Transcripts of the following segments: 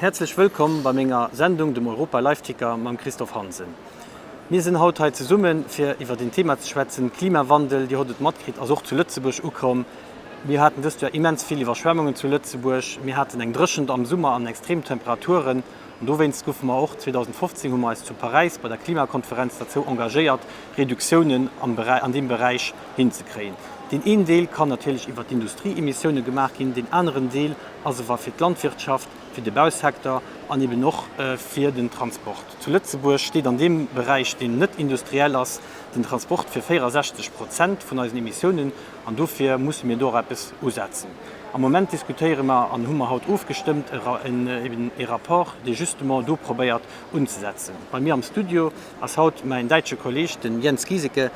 Herzlich willkommen bei meiner Sendung dem Europa Live-Ticker mit Christoph Hansen. Wir sind heute zusammen, für über den Thema zu schwätzen, Klimawandel, die heute Madrid, also auch zu Lützeburg angekommen. Wir hatten das ja immens viele Überschwemmungen zu Lützeburg. Wir hatten einen Drückend am Sommer an Extremtemperaturen. Und da dürfen wir auch 2015 haben wir uns zu Paris bei der Klimakonferenz dazu engagiert, Reduktionen an dem Bereich hinzukriegen. Den einen Teil kann natürlich über die Industrieemissionen gemacht werden, den anderen Teil also war für die Landwirtschaft, für den Bausektor und eben noch für den Transport. Zu Lützeburg steht an dem Bereich, den nicht industriell ist, den Transport für 64% von unseren Emissionen und dafür müssen wir da etwas umsetzen. Am Moment diskutieren wir und haben heute aufgestimmt in Rapport, der justement da probiert umzusetzen. Bei mir am Studio ist heute mein deutscher Kollege, den Jens Giesecke.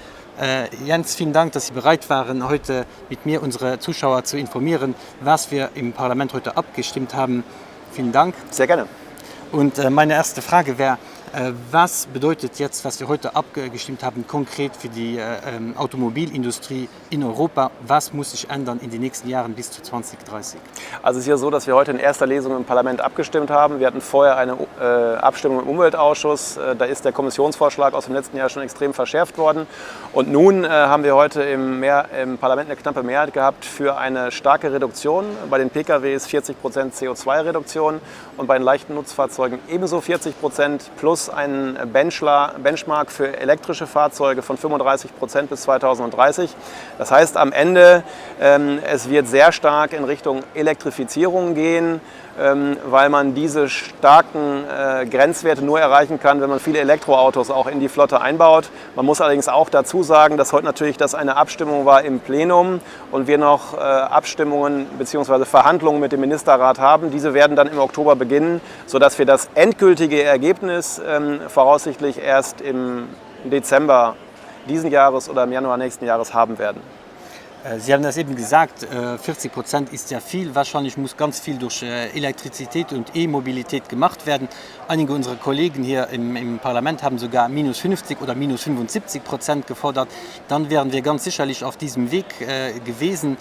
Jens, vielen Dank, dass Sie bereit waren, heute mit mir unsere Zuschauer zu informieren, was wir im Parlament heute abgestimmt haben. Vielen Dank. Sehr gerne. Und meine erste Frage wäre, was bedeutet jetzt, was wir heute abgestimmt haben, konkret für die Automobilindustrie in Europa? Was muss sich ändern in den nächsten Jahren bis zu 2030? Also es ist ja so, dass wir heute in erster Lesung im Parlament abgestimmt haben. Wir hatten vorher eine Abstimmung im Umweltausschuss. Da ist der Kommissionsvorschlag aus dem letzten Jahr schon extrem verschärft worden. Und nun haben wir heute im Parlament eine knappe Mehrheit gehabt für eine starke Reduktion. Bei den PKWs 40% CO2-Reduktion und bei den leichten Nutzfahrzeugen ebenso 40% plus einen Benchmark für elektrische Fahrzeuge von 35% bis 2030. Das heißt am Ende, es wird sehr stark in Richtung Elektrifizierung gehen, weil man diese starken Grenzwerte nur erreichen kann, wenn man viele Elektroautos auch in die Flotte einbaut. Man muss allerdings auch dazu sagen, dass heute natürlich das eine Abstimmung war im Plenum und wir noch Abstimmungen bzw. Verhandlungen mit dem Ministerrat haben. Diese werden dann im Oktober beginnen, sodass wir das endgültige Ergebnis voraussichtlich erst im Dezember diesen Jahres oder im Januar nächsten Jahres haben werden. Sie haben das eben gesagt, 40% ist sehr viel. Wahrscheinlich muss ganz viel durch Elektrizität und E-Mobilität gemacht werden. Einige unserer Kollegen hier im Parlament haben sogar minus 50 oder minus 75% gefordert. Dann wären wir ganz sicherlich auf diesem Weg gewesen.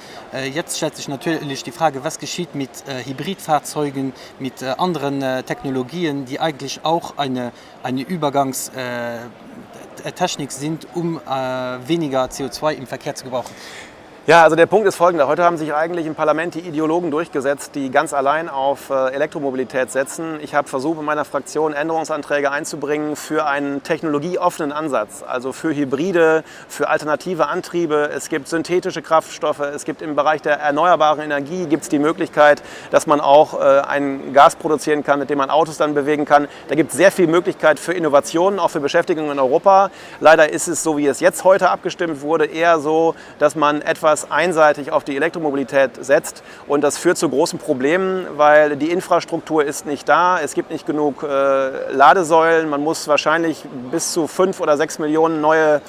Jetzt stellt sich natürlich die Frage, was geschieht mit Hybridfahrzeugen, mit anderen Technologien, die eigentlich auch eine Übergangstechnik sind, um weniger CO2 im Verkehr zu gebrauchen. Ja, also der Punkt ist folgender. Heute haben sich eigentlich im Parlament die Ideologen durchgesetzt, die ganz allein auf Elektromobilität setzen. Ich habe versucht, in meiner Fraktion Änderungsanträge einzubringen für einen technologieoffenen Ansatz, also für Hybride, für alternative Antriebe. Es gibt synthetische Kraftstoffe, es gibt im Bereich der erneuerbaren Energie gibt's die Möglichkeit, dass man auch ein Gas produzieren kann, mit dem man Autos dann bewegen kann. Da gibt es sehr viel Möglichkeit für Innovationen, auch für Beschäftigung in Europa. Leider ist es, so wie es jetzt heute abgestimmt wurde, eher so, dass man etwas einseitig auf die Elektromobilität setzt und das führt zu großen Problemen, weil die Infrastruktur ist nicht da, es gibt nicht genug Ladesäulen, man muss wahrscheinlich bis zu 5 oder 6 Millionen neue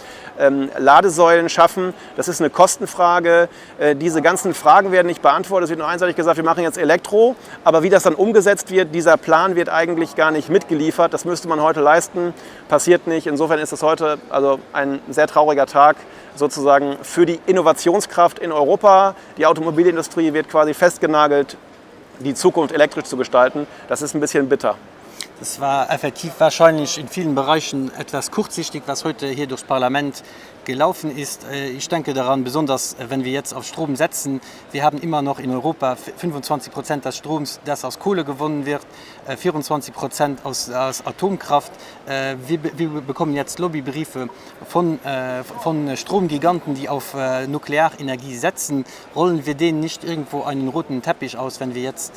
Ladesäulen schaffen. Das ist eine Kostenfrage. Diese ganzen Fragen werden nicht beantwortet. Es wird nur einseitig gesagt, wir machen jetzt Elektro, aber wie das dann umgesetzt wird, dieser Plan wird eigentlich gar nicht mitgeliefert. Das müsste man heute leisten, passiert nicht. Insofern ist es heute also ein sehr trauriger Tag sozusagen für die Innovationskraft in Europa. Die Automobilindustrie wird quasi festgenagelt, die Zukunft elektrisch zu gestalten. Das ist ein bisschen bitter. Es war effektiv wahrscheinlich in vielen Bereichen etwas kurzsichtig, was heute hier durchs Parlament gelaufen ist. Ich denke daran, besonders wenn wir jetzt auf Strom setzen. Wir haben immer noch in Europa 25% des Stroms, das aus Kohle gewonnen wird, 24% aus Atomkraft. Wir bekommen jetzt Lobbybriefe von Stromgiganten, die auf Nuklearenergie setzen. Rollen wir denen nicht irgendwo einen roten Teppich aus, wenn wir jetzt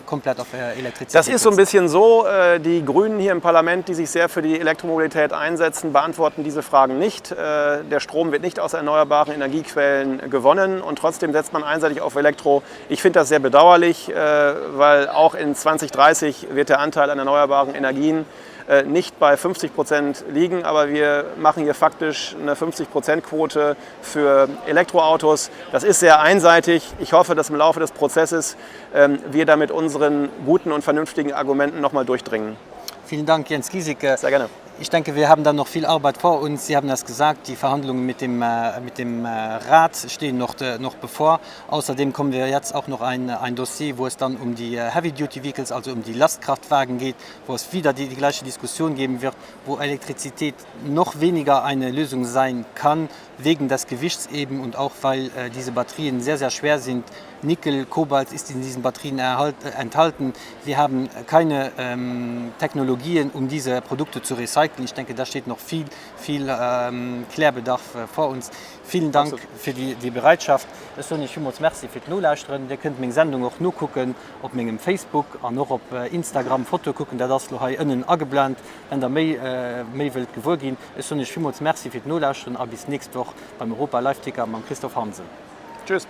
komplett auf Elektrizität Das ist so ein bisschen so. Die Grünen hier im Parlament, die sich sehr für die Elektromobilität einsetzen, beantworten diese Fragen nicht. Der Strom wird nicht aus erneuerbaren Energiequellen gewonnen und trotzdem setzt man einseitig auf Elektro. Ich finde das sehr bedauerlich, weil auch in 2030 wird der Anteil an erneuerbaren Energien nicht bei 50% liegen, aber wir machen hier faktisch eine 50%-Quote für Elektroautos. Das ist sehr einseitig. Ich hoffe, dass im Laufe des Prozesses wir da mit unseren guten und vernünftigen Argumenten nochmal durchdringen. Vielen Dank, Jens Giesecke. Sehr gerne. Ich denke, wir haben da noch viel Arbeit vor uns. Sie haben das gesagt, die Verhandlungen mit dem Rat stehen noch bevor. Außerdem kommen wir jetzt auch noch ein Dossier, wo es dann um die Heavy-Duty Vehicles, also um die Lastkraftwagen geht, wo es wieder die gleiche Diskussion geben wird, wo Elektrizität noch weniger eine Lösung sein kann, wegen des Gewichts eben und auch weil diese Batterien sehr, sehr schwer sind. Nickel, Kobalt ist in diesen Batterien enthalten. Wir haben keine Technologien, um diese Produkte zu recyceln. Ich denke, da steht noch viel Klärbedarf vor uns. Vielen Dank für die Bereitschaft. Ich merci für die Nullaussтрung. Ihr könnt meine Sendung auch nur gucken auf meinem Facebook und noch auf Instagram Foto gucken, da das noch innen angeblendet, wenn der mehr Welt gewohnt gehen. Ich merci für die Nullausstrung. Bis nächste Woche beim Europa Live-Ticker mit Christoph Hansen. Tschüss.